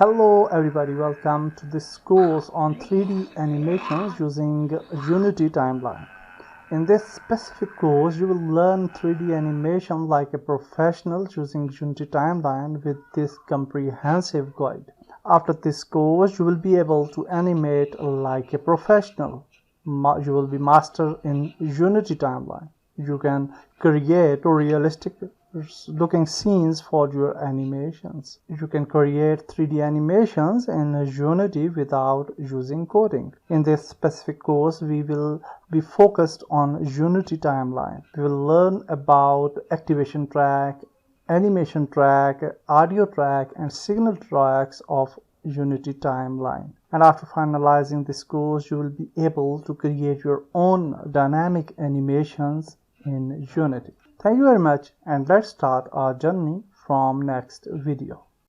Hello everybody, welcome to this course on 3D animations using Unity Timeline. In this specific course, you will learn 3D animation like a professional using Unity Timeline with this comprehensive guide. After this course, you will be able to animate like a professional. You will be master in Unity Timeline. You can create realistic looking scenes for your animations. You can create 3D animations in Unity without using coding. In this specific course, we will be focused on Unity Timeline. We will learn about activation track, animation track, audio track, and signal tracks of Unity Timeline. And after finalizing this course, you will be able to create your own dynamic animations in Unity. Thank you very much, and let's start our journey from next video.